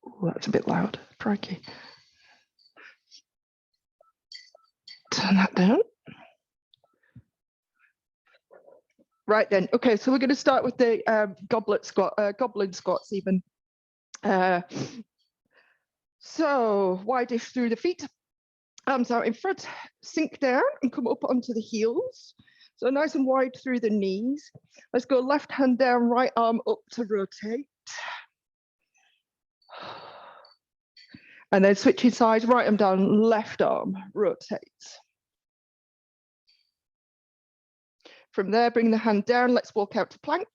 Ooh, that's a bit loud, crikey. Turn that down. Right then, okay, so we're going to start with the goblet squat, goblin squats even. So wide-ish through the feet, arms out in front, sink down and come up onto the heels. So nice and wide through the knees. Let's go left hand down, right arm up to rotate. And then switching sides, right arm down, left arm, rotate. From there, bring the hand down. Let's walk out to plank.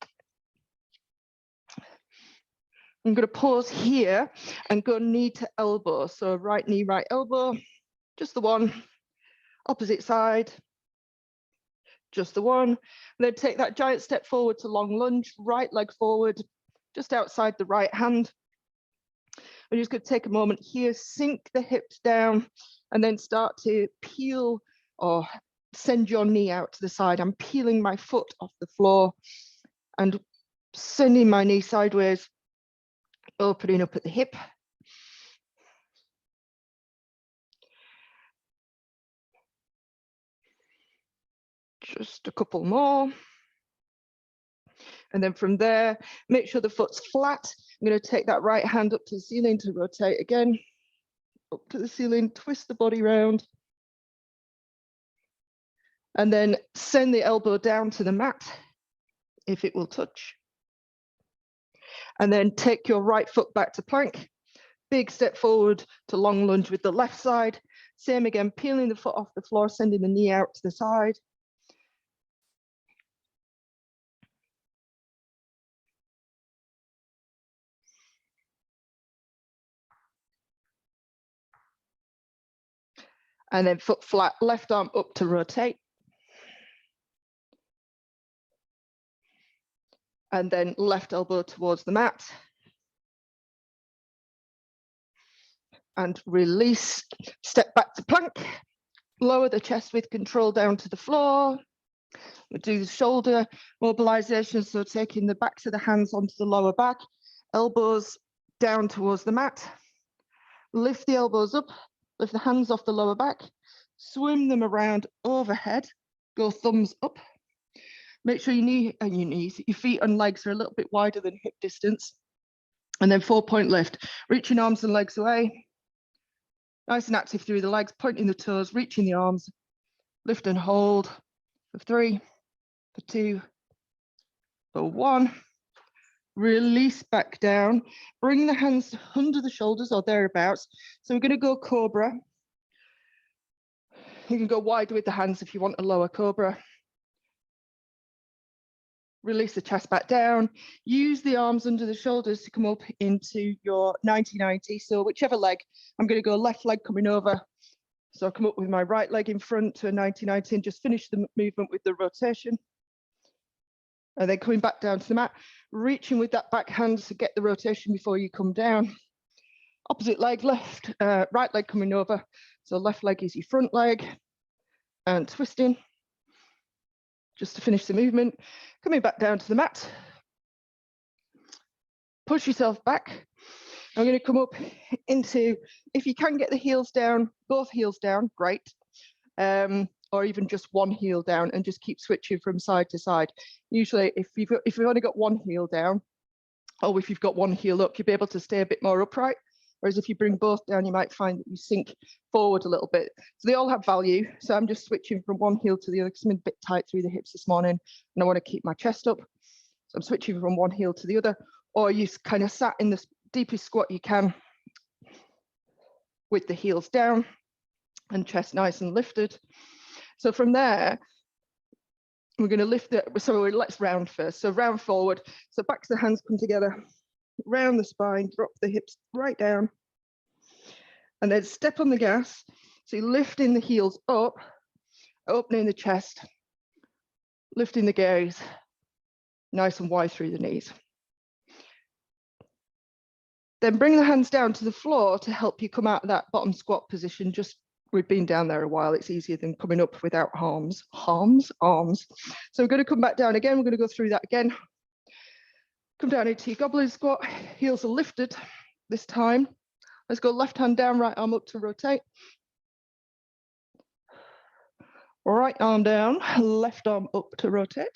I'm going to pause here and go knee to elbow. So right knee, right elbow, just the one. Opposite side, just the one. And then take that giant step forward to long lunge, right leg forward, just outside the right hand. We're just going to take a moment here, sink the hips down, and then start to peel or send your knee out to the side. I'm peeling my foot off the floor and sending my knee sideways, opening up at the hip. Just a couple more. And then from there, make sure the foot's flat. I'm going to take that right hand up to the ceiling to rotate again. Up to the ceiling, twist the body round. And then send the elbow down to the mat, if it will touch. And then take your right foot back to plank. Big step forward to long lunge with the left side. Same again, peeling the foot off the floor, sending the knee out to the side. And then foot flat, left arm up to rotate. And then left elbow towards the mat. And release, step back to plank. Lower the chest with control down to the floor. We'll do the shoulder mobilization, so taking the backs of the hands onto the lower back, elbows down towards the mat. Lift the elbows up, lift the hands off the lower back, swim them around overhead, go thumbs up. Make sure your knee and your feet and legs are a little bit wider than hip distance. And then 4-point lift, reaching arms and legs away. Nice and active through the legs, pointing the toes, reaching the arms, lift and hold for 3, for 2, for 1. Release back down, bring the hands under the shoulders or thereabouts. So we're going to go cobra. You can go wide with the hands if you want a lower cobra. Release the chest back down. Use the arms under the shoulders to come up into your 90-90. So whichever leg, I'm going to go left leg coming over. So I'll come up with my right leg in front to a 90-90 and just finish the movement with the rotation. And then coming back down to the mat, reaching with that back hand to get the rotation before you come down. Opposite leg, right leg coming over. So left leg is your front leg and twisting. Just to finish the movement, coming back down to the mat. Push yourself back. I'm going to come up into, if you can get the heels down, both heels down, great. Or even just one heel down and just keep switching from side to side. Usually if you've only got one heel down, or if you've got one heel up, you'll be able to stay a bit more upright. Whereas if you bring both down, you might find that you sink forward a little bit. So they all have value. So I'm just switching from one heel to the other because I'm a bit tight through the hips this morning and I want to keep my chest up. So I'm switching from one heel to the other, or you kind of sat in the deepest squat you can with the heels down and chest nice and lifted. So from there, we're going to lift it. So let's round first. So round forward. So backs of the hands come together, round the spine, drop the hips right down. And then step on the gas. So you're lifting the heels up, opening the chest, lifting the gaze, nice and wide through the knees. Then bring the hands down to the floor to help you come out of that bottom squat position. Just we've been down there a while. It's easier than coming up without arms. So we're going to come back down again. We're going to go through that again. Come down into your goblin squat. Heels are lifted. This time, let's go left hand down, right arm up to rotate. Right arm down, left arm up to rotate.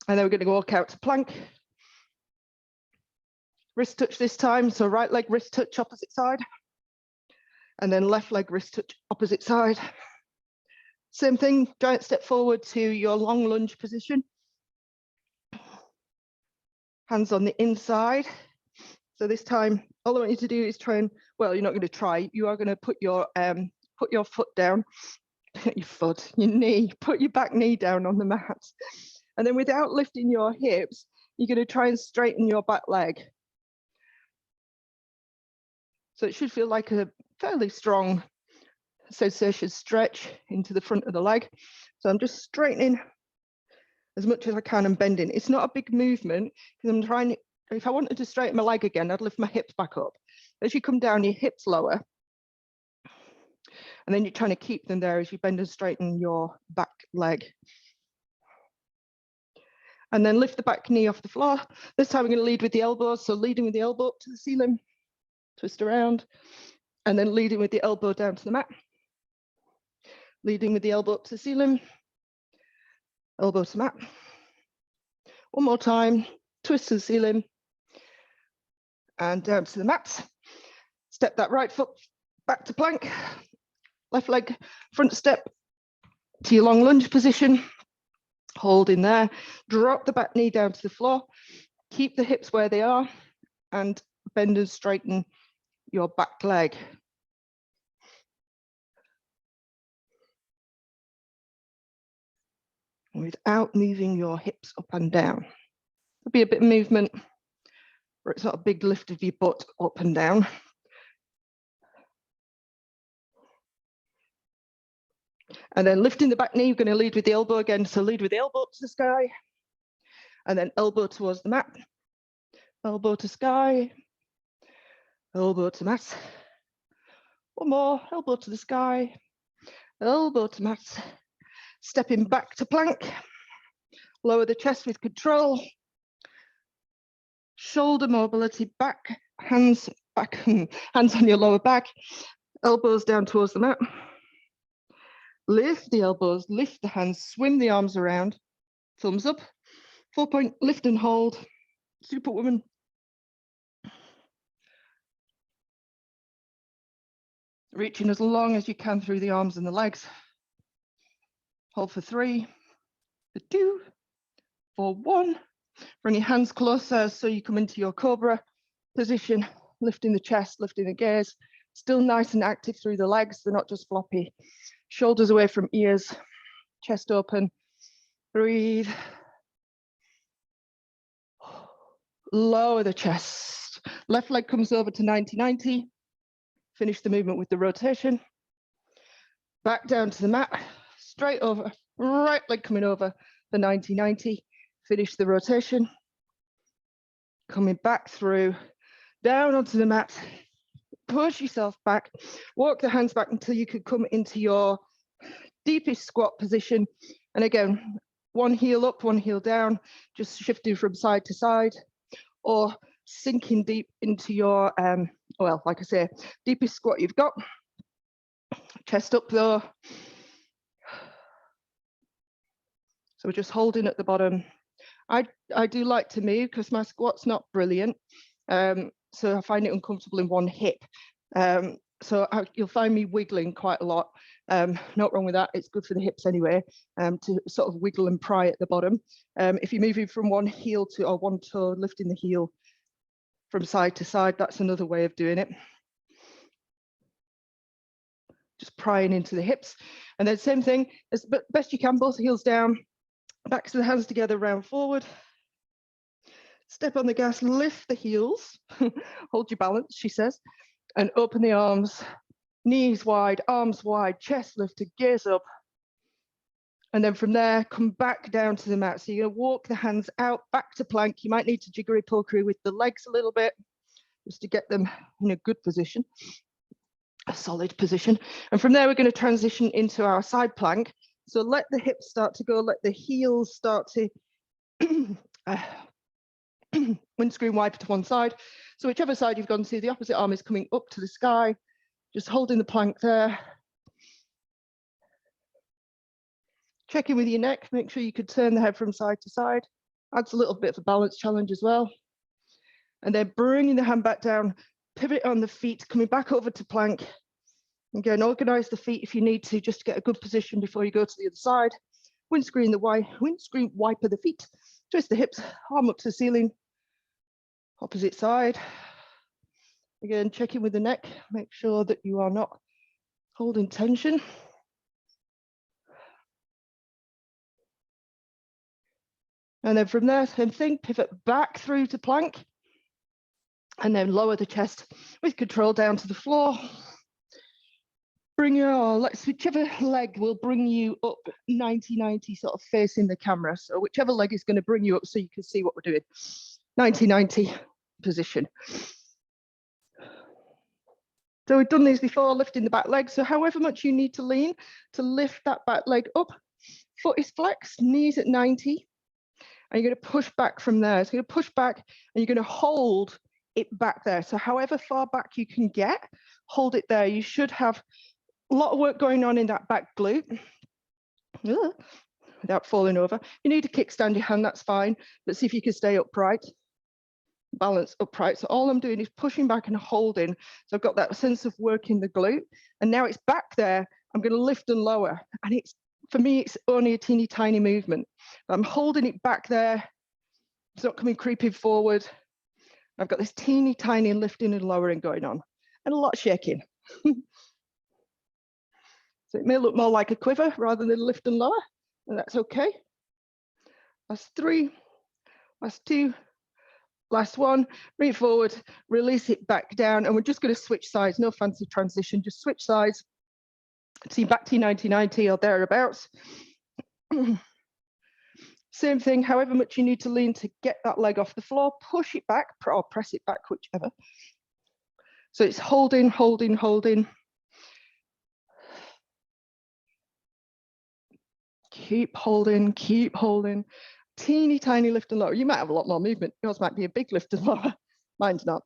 And then we're going to walk out to plank. Wrist touch this time, so right leg wrist touch opposite side. And then left leg wrist touch opposite side. Same thing, giant step forward to your long lunge position. Hands on the inside. So this time, all I want you to do is try and, well, you're not going to try, you are going to put your foot down, your knee, put your back knee down on the mat. And then without lifting your hips, you're going to try and straighten your back leg. So it should feel like a fairly strong sensation stretch into the front of the leg. So I'm just straightening as much as I can and bending. It's not a big movement because I'm trying, if I wanted to straighten my leg again, I'd lift my hips back up. As you come down, your hips lower. And then you're trying to keep them there as you bend and straighten your back leg. And then lift the back knee off the floor. This time we're going to lead with the elbows. So leading with the elbow up to the ceiling, twist around, and then leading with the elbow down to the mat. Leading with the elbow up to the ceiling, elbow to mat. One more time, twist to the ceiling, and down to the mat. Step that right foot back to plank. Left leg front step to your long lunge position. Hold in there, drop the back knee down to the floor, keep the hips where they are, and bend and straighten your back leg. Without moving your hips up and down. There'll be a bit of movement where it's not a big lift of your butt up and down. And then lifting the back knee, you're going to lead with the elbow again. So lead with the elbow up to the sky, and then elbow towards the mat. Elbow to sky, elbow to mat. One more, elbow to the sky, elbow to mat. Stepping back to plank. Lower the chest with control. Shoulder mobility back, hands back, hands on your lower back. Elbows down towards the mat. Lift the elbows, lift the hands, swim the arms around. Thumbs up. 4-point lift and hold. Superwoman. Reaching as long as you can through the arms and the legs. Hold for 3, for 2, for 1. Bring your hands closer so you come into your cobra position, lifting the chest, lifting the gaze. Still nice and active through the legs, they're not just floppy. Shoulders away from ears, chest open. Breathe. Lower the chest. Left leg comes over to 90-90. Finish the movement with the rotation. Back down to the mat, straight over. Right leg coming over the 90-90. Finish the rotation. Coming back through, down onto the mat. Push yourself back. Walk the hands back until you could come into your deepest squat position. And again, one heel up, one heel down, just shifting from side to side, or sinking deep into your, well, like I say, deepest squat you've got. Chest up though. So we're just holding at the bottom. I do like to move because my squat's not brilliant. So I find it uncomfortable in one hip. So you'll find me wiggling quite a lot. Not wrong with that, it's good for the hips anyway, to sort of wiggle and pry at the bottom. If you're moving from one heel to, or one toe, lifting the heel from side to side, that's another way of doing it. Just prying into the hips. And then same thing, as best you can, both heels down, backs of the hands together, round forward. Step on the gas, lift the heels, hold your balance, she says, and open the arms, knees wide, arms wide, chest lifted, gaze up. And then from there, come back down to the mat. So you're gonna walk the hands out, back to plank. You might need to jiggery-pokery with the legs a little bit, just to get them in a good position, a solid position. And from there, we're gonna transition into our side plank. So let the hips start to go, let the heels start to windscreen wiper to one side. So whichever side you've gone to, the opposite arm is coming up to the sky, just holding the plank there. Checking with your neck, make sure you could turn the head from side to side. Adds a little bit of a balance challenge as well. And then bringing the hand back down, pivot on the feet, coming back over to plank. Again, organize the feet if you need to, just to get a good position before you go to the other side. Windscreen wiper the feet, twist the hips, arm up to the ceiling, opposite side. Again, check in with the neck, make sure that you are not holding tension. And then from there, same thing, pivot back through to plank, and then lower the chest with control down to the floor. Bring your, whichever leg will bring you up 90-90, sort of facing the camera. So whichever leg is going to bring you up so you can see what we're doing. 90-90 position. So we've done these before, lifting the back leg. So however much you need to lean to lift that back leg up, foot is flexed, knees at 90. And you're going to push back from there. So you're going to push back and you're going to hold it back there. So however far back you can get, hold it there. You should have a lot of work going on in that back glute without falling over. You need to kickstand your hand, that's fine, but see if you can stay upright, balance upright. So all I'm doing is pushing back and holding. So I've got that sense of working the glute, and now it's back there. I'm going to lift and lower, and it's, for me, it's only a teeny tiny movement. I'm holding it back there. It's not coming creeping forward. I've got this teeny tiny lifting and lowering going on, and a lot of shaking. So it may look more like a quiver rather than lift and lower, and that's okay. Last 3, last 2, last 1, bring it forward, release it back down, and we're just going to switch sides, no fancy transition, just switch sides. See, back to 90-90 or thereabouts. Same thing, however much you need to lean to get that leg off the floor, push it back or press it back, whichever. So it's holding, holding, holding. Keep holding, keep holding. Teeny tiny lift and lower. You might have a lot more movement. Yours might be a big lift and lower. Mine's not.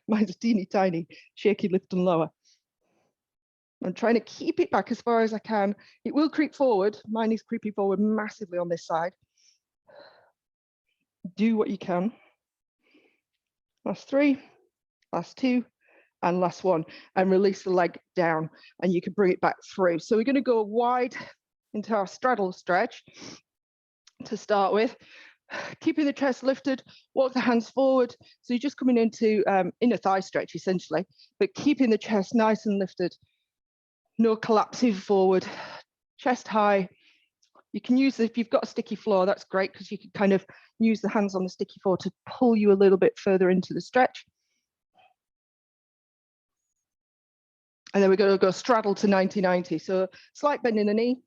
Mine's a teeny tiny shaky lift and lower. I'm trying to keep it back as far as I can. It will creep forward. Mine is creeping forward massively on this side. Do what you can. Last 3, last 2, and last 1. And release the leg down, and you can bring it back through. So we're going to go wide into our straddle stretch to start with, keeping the chest lifted, walk the hands forward. So you're just coming into inner thigh stretch essentially, but keeping the chest nice and lifted, no collapsing forward, chest high. You can use, if you've got a sticky floor, that's great because you can kind of use the hands on the sticky floor to pull you a little bit further into the stretch. And then we're going to go straddle to 90-90. So slight bend in the knee.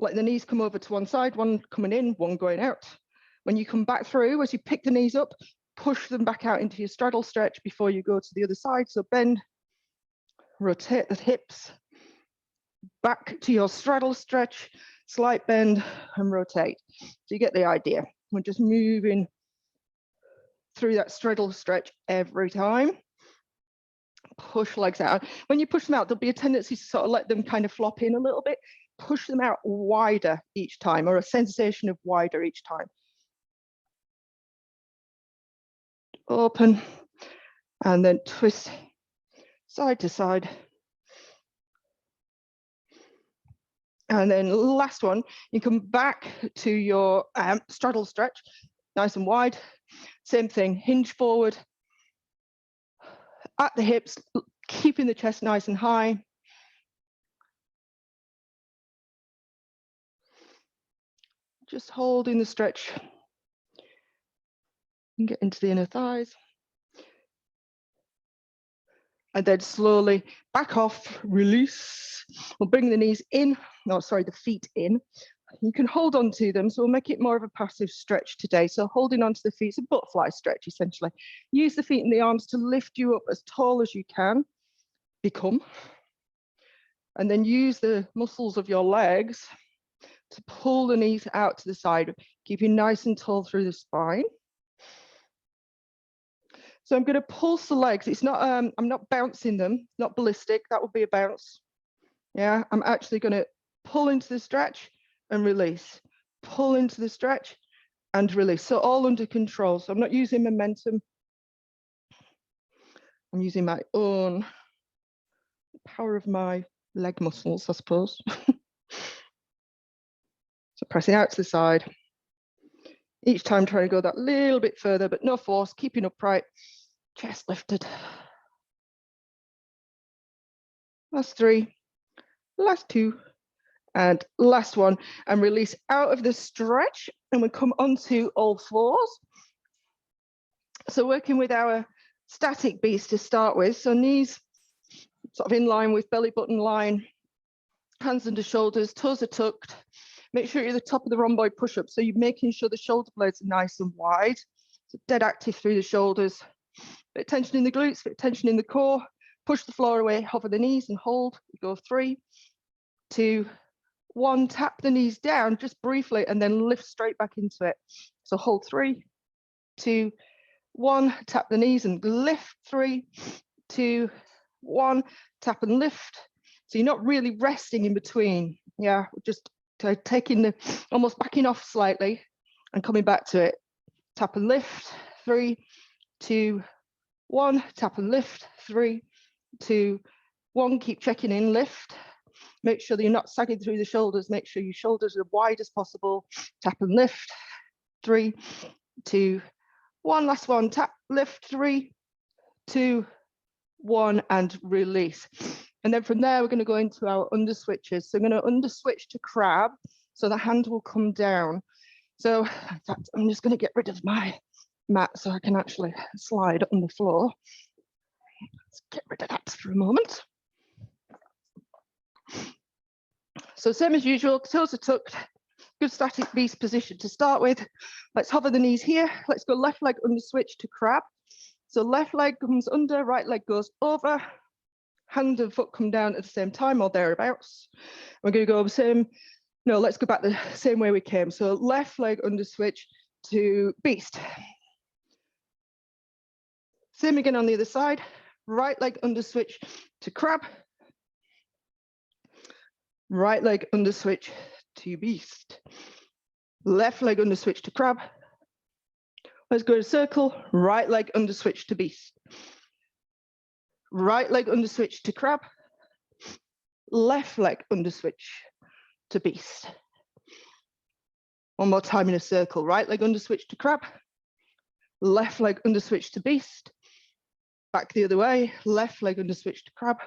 Let the knees come over to one side, one coming in, one going out. When you come back through, as you pick the knees up, push them back out into your straddle stretch before you go to the other side. So bend, rotate the hips, back to your straddle stretch, slight bend and rotate. So you get the idea. We're just moving through that straddle stretch every time. Push legs out. When you push them out, there'll be a tendency to sort of let them kind of flop in a little bit. Push them out wider each time, or a sensation of wider each time. Open, and then twist side to side. And then last one, you come back to your straddle stretch, nice and wide. Same thing, hinge forward at the hips, keeping the chest nice and high. Just holding the stretch and get into the inner thighs. And then slowly back off, release. We'll bring the knees in, no, sorry, the feet in. You can hold on to them, so we'll make it more of a passive stretch today. So holding onto the feet, it's a butterfly stretch essentially. Use the feet and the arms to lift you up as tall as you can, become. And then use the muscles of your legs to pull the knees out to the side, keeping nice and tall through the spine. So I'm going to pulse the legs. It's not, I'm not bouncing them, not ballistic. That would be a bounce. Yeah, I'm actually going to pull into the stretch and release, pull into the stretch and release. So all under control. So I'm not using momentum. I'm using my own power of my leg muscles, I suppose. So pressing out to the side. Each time trying to go that little bit further, but no force, keeping upright, chest lifted. Last 3, last 2, and last 1. And release out of the stretch, and we come onto all fours. So working with our static beast to start with. So knees sort of in line with belly button line, hands under shoulders, toes are tucked. Make sure you're at the top of the rhomboid push-up. So you're making sure the shoulder blades are nice and wide. So dead active through the shoulders. Bit of tension in the glutes, bit of tension in the core. Push the floor away, hover the knees and hold. We go 3, 2, 1. Tap the knees down just briefly and then lift straight back into it. So hold 3, 2, 1. Tap the knees and lift. 3, 2, 1. Tap and lift. So you're not really resting in between. Yeah, just taking the, almost backing off slightly and coming back to it. Tap and lift. 3, 2, 1. Tap and lift. 3, 2, 1. Keep checking in, lift. Make sure that you're not sagging through the shoulders. Make sure your shoulders are wide as possible. Tap and lift. 3, 2, 1. Last 1. Tap, lift. 3, 2, 1, and release. And then from there, we're going to go into our under switches. So I'm going to under switch to crab. So the hand will come down. So in fact, I'm just going to get rid of my mat so I can actually slide on the floor. Let's get rid of that for a moment. So same as usual, toes are tucked, good static beast position to start with. Let's hover the knees here. Let's go left leg under switch to crab. So left leg comes under, right leg goes over, hand and foot come down at the same time or thereabouts. We're going to go the same, no, let's go back the same way we came. So left leg under switch to beast. Same again on the other side, right leg under switch to crab. Right leg under switch to beast. Left leg under switch to crab. Let's go to circle, right leg under switch to beast. Right leg under switch to crab. Left leg under switch to beast. One more time in a circle, right leg under switch to crab. Left leg under switch to beast. Back the other way, left leg under switch to crab.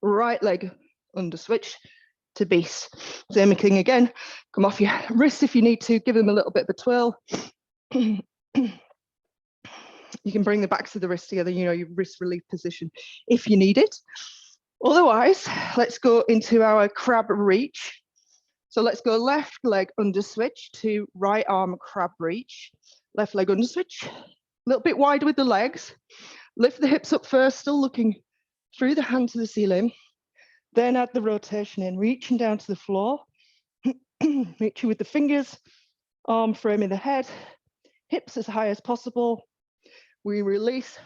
Right leg under switch to beast. Same thing again. Come off your wrists if you need to, give them a little bit of a twirl. You can bring the backs of the wrists together, you know, your wrist relief position if you need it. Otherwise, let's go into our crab reach. So let's go left leg under switch to right arm crab reach. Left leg under switch, a little bit wider with the legs. Lift the hips up first, still looking through the hand to the ceiling. Then add the rotation in, reaching down to the floor. Reaching with the fingers, arm framing the head, hips as high as possible. We release,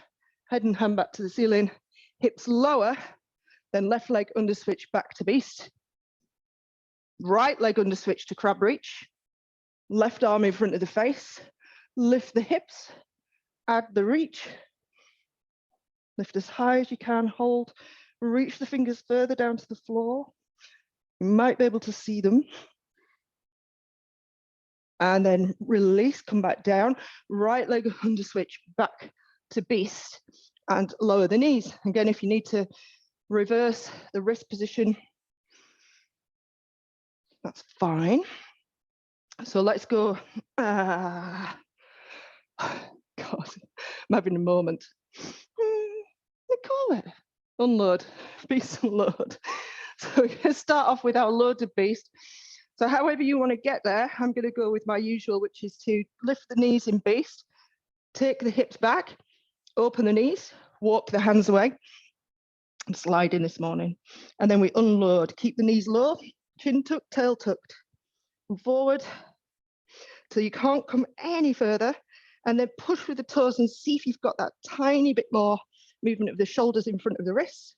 head and hand back to the ceiling, hips lower, then left leg under switch back to beast. Right leg under switch to crab reach. Left arm in front of the face. Lift the hips, add the reach. Lift as high as you can, hold. Reach the fingers further down to the floor. You might be able to see them. And then release, come back down. Right leg under switch back to beast and lower the knees. Again, if you need to reverse the wrist position, that's fine. So let's go. God, I'm having a moment. They call it unload, beast unload. So we're going to start off with our loaded beast. So however you want to get there, I'm going to go with my usual, which is to lift the knees in beast, take the hips back, open the knees, walk the hands away. I'm sliding this morning. And then we unload, keep the knees low, chin tucked, tail tucked. And forward till you can't come any further. And then push with the toes and see if you've got that tiny bit more movement of the shoulders in front of the wrists.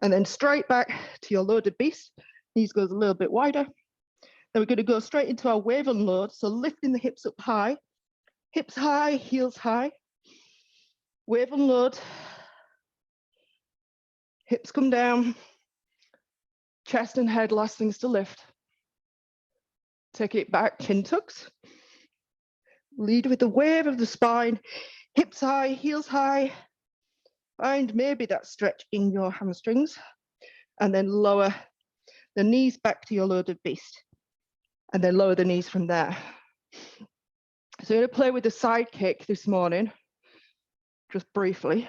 And then straight back to your loaded beast. Knees goes a little bit wider. Then we're going to go straight into our wave unload. So lifting the hips up high, hips high, heels high. Wave unload. Hips come down. Chest and head, last things to lift. Take it back, chin tucks. Lead with the wave of the spine, hips high, heels high. Find maybe that stretch in your hamstrings, and then lower the knees back to your loaded beast, and then lower the knees from there. So I'm going to play with the side kick this morning, just briefly.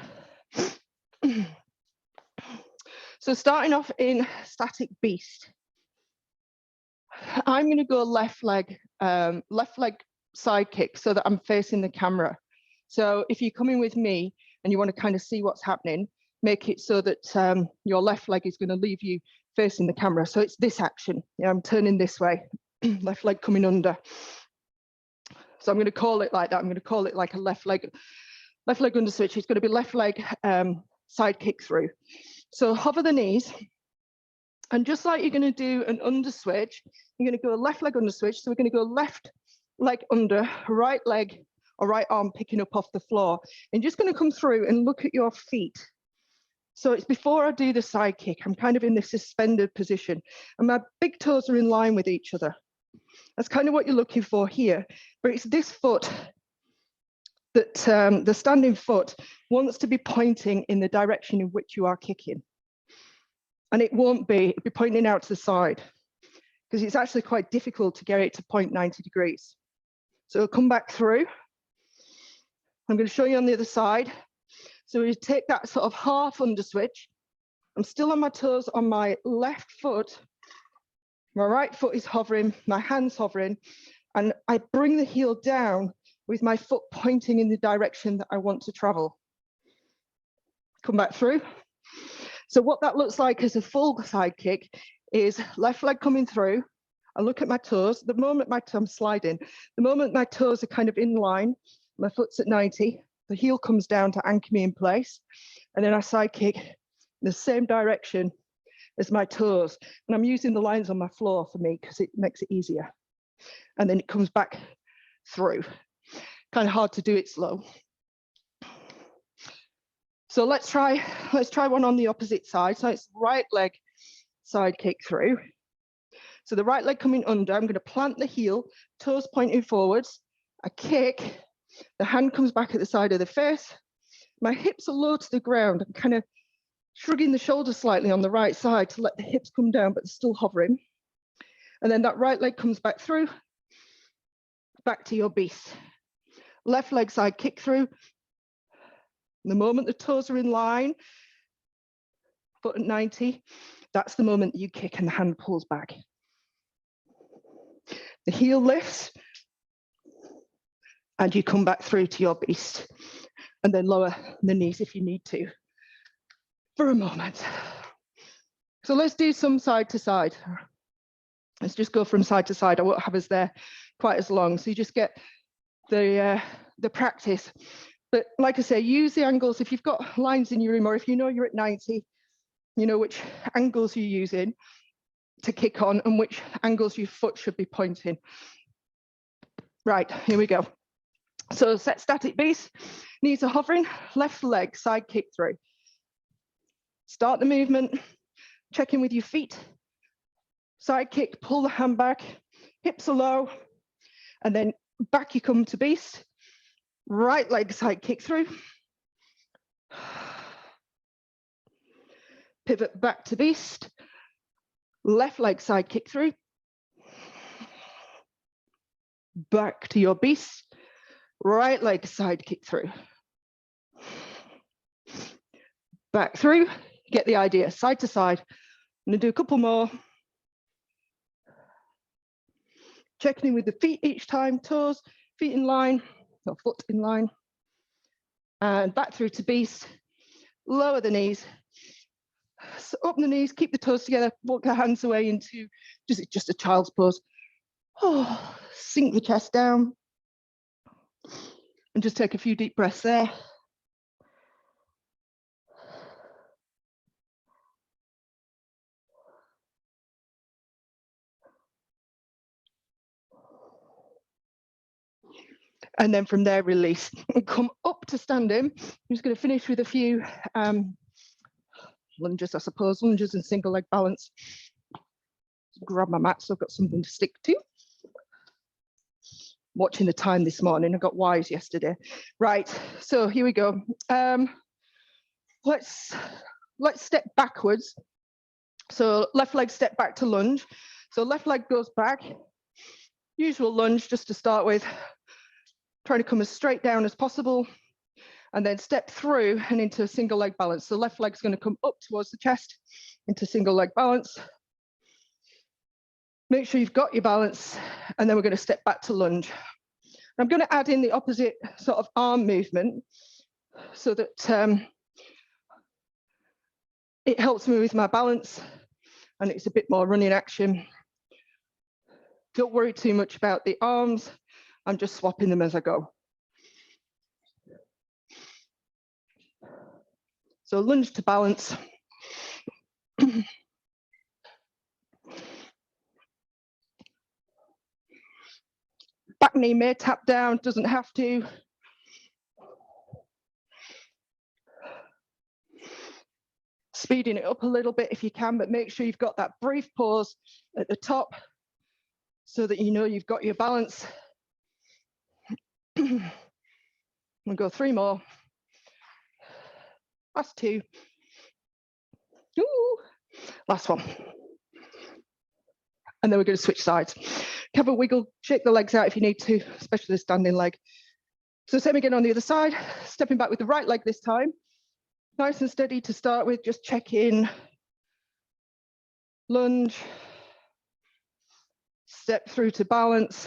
So starting off in static beast, I'm going to go left leg side kick so that I'm facing the camera. So if you're coming with me and you want to kind of see what's happening, make it so that your left leg is going to leave you facing the camera. So it's this action. Yeah, I'm turning this way, left leg coming under. So I'm going to call it like that. I'm going to call it like a left leg under switch. It's going to be left leg side kick through. So hover the knees. And just like you're going to do an under switch, you're going to go left leg under switch. So we're going to go left leg under, right leg or right arm picking up off the floor. And just going to come through and look at your feet. So it's before I do the side kick, I'm kind of in this suspended position and my big toes are in line with each other. That's kind of what you're looking for here. But it's this foot that the standing foot wants to be pointing in the direction in which you are kicking. And it won't be, it'll be pointing out to the side because it's actually quite difficult to get it to point 90 degrees. So it'll come back through. I'm going to show you on the other side. So we take that sort of half under switch. I'm still on my toes on my left foot. My right foot is hovering, my hand's hovering, and I bring the heel down with my foot pointing in the direction that I want to travel. Come back through. So what that looks like as a full side kick is left leg coming through. I look at my toes. The moment I'm sliding, the moment my toes are kind of in line, my foot's at 90, the heel comes down to anchor me in place. And then I side kick in the same direction as my toes. And I'm using the lines on my floor for me because it makes it easier. And then it comes back through. Kind of hard to do it slow. So let's try one on the opposite side. So it's right leg side kick through. So the right leg coming under, I'm going to plant the heel, toes pointing forwards. I kick, the hand comes back at the side of the face. My hips are low to the ground. I'm kind of shrugging the shoulders slightly on the right side to let the hips come down, but still hovering. And then that right leg comes back through, back to your beast. Left leg side kick through. The moment the toes are in line, foot at 90, that's the moment that you kick and the hand pulls back. The heel lifts and you come back through to your beast and then lower the knees if you need to for a moment. So let's do some side to side. Let's just go from side to side. I won't have us there quite as long. So you just get the practice. But like I say, use the angles. If you've got lines in your room or if you know you're at 90, you know which angles you're using to kick on and which angles your foot should be pointing. Right, here we go. So set static beast, knees are hovering, left leg, side kick through. Start the movement, check in with your feet. Side kick, pull the hand back, hips are low, and then back you come to beast. Right leg side kick through. Pivot back to beast. Left leg side kick through. Back to your beast. Right leg side kick through. Back through. Get the idea. Side to side. I'm going to do a couple more. Checking in with the feet each time. Toes, feet in line. Or foot in line. And back through to beast. Lower the knees. So open the knees, keep the toes together, walk the hands away into just a child's pose. Oh, sink the chest down. And just take a few deep breaths there. And then from there, release and come up to standing. I'm just going to finish with a few lunges, I suppose, lunges and single leg balance. Grab my mat so I've got something to stick to. Watching the time this morning, I got wise yesterday. Right, so here we go. Let's step backwards. So left leg step back to lunge. So left leg goes back. Usual lunge just to start with. Trying to come as straight down as possible, and then step through and into a single leg balance. So left leg's going to come up towards the chest into single leg balance. Make sure you've got your balance, and then we're going to step back to lunge. I'm going to add in the opposite sort of arm movement so that it helps me with my balance, and it's a bit more running action. Don't worry too much about the arms. I'm just swapping them as I go. So lunge to balance. Back knee may tap down, doesn't have to. Speeding it up a little bit if you can, but make sure you've got that brief pause at the top so that you know you've got your balance. We'll go 3 more. Last 2. Ooh. Last one. And then we're going to switch sides. Have a wiggle, shake the legs out if you need to, especially the standing leg. So same again on the other side, stepping back with the right leg this time. Nice and steady to start with, just check in. Lunge. Step through to balance.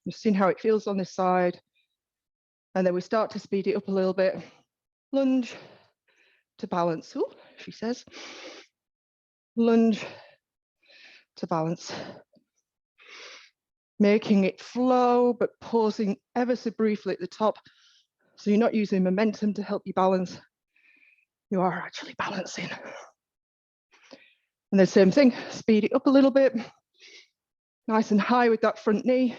Just seeing how it feels on this side. And then we start to speed it up a little bit. Lunge to balance. Ooh, she says. Lunge to balance. Making it flow, but pausing ever so briefly at the top. So you're not using momentum to help you balance. You are actually balancing. And the same thing, speed it up a little bit. Nice and high with that front knee.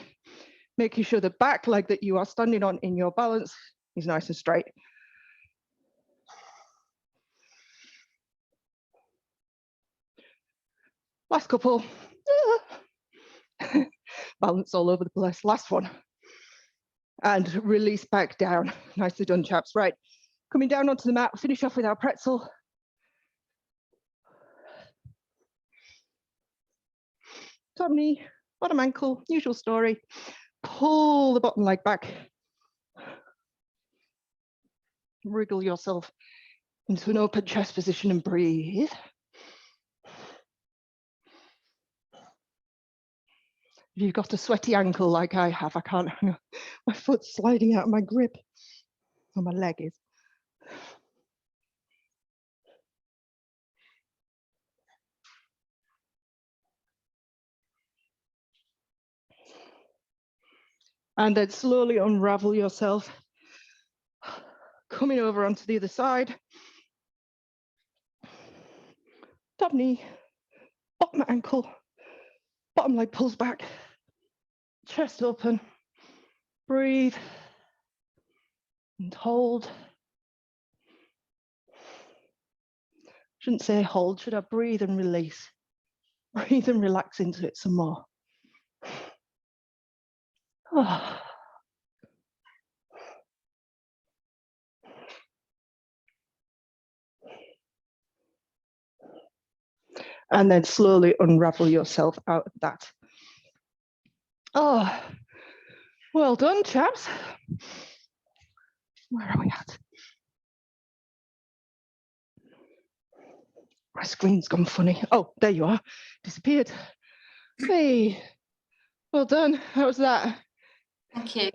Making sure the back leg that you are standing on in your balance is nice and straight. Last couple. Balance all over the place. Last one. And release back down. Nicely done, chaps. Right, coming down onto the mat, finish off with our pretzel. Top knee, bottom ankle, usual story. Pull the bottom leg back. Wriggle yourself into an open chest position and breathe. If you've got a sweaty ankle like I have, I can't, my foot's sliding out of my grip, or my leg is. And then slowly unravel yourself, coming over onto the other side. Top knee, bottom ankle, bottom leg pulls back, chest open, breathe, and hold. Shouldn't say hold, should I breathe and release? Breathe and relax into it some more. Oh. And then slowly unravel yourself out of that. Oh, well done, chaps. Where are we at? My screen's gone funny. Oh, there you are. Disappeared. Hey, well done. How was that? Thank you.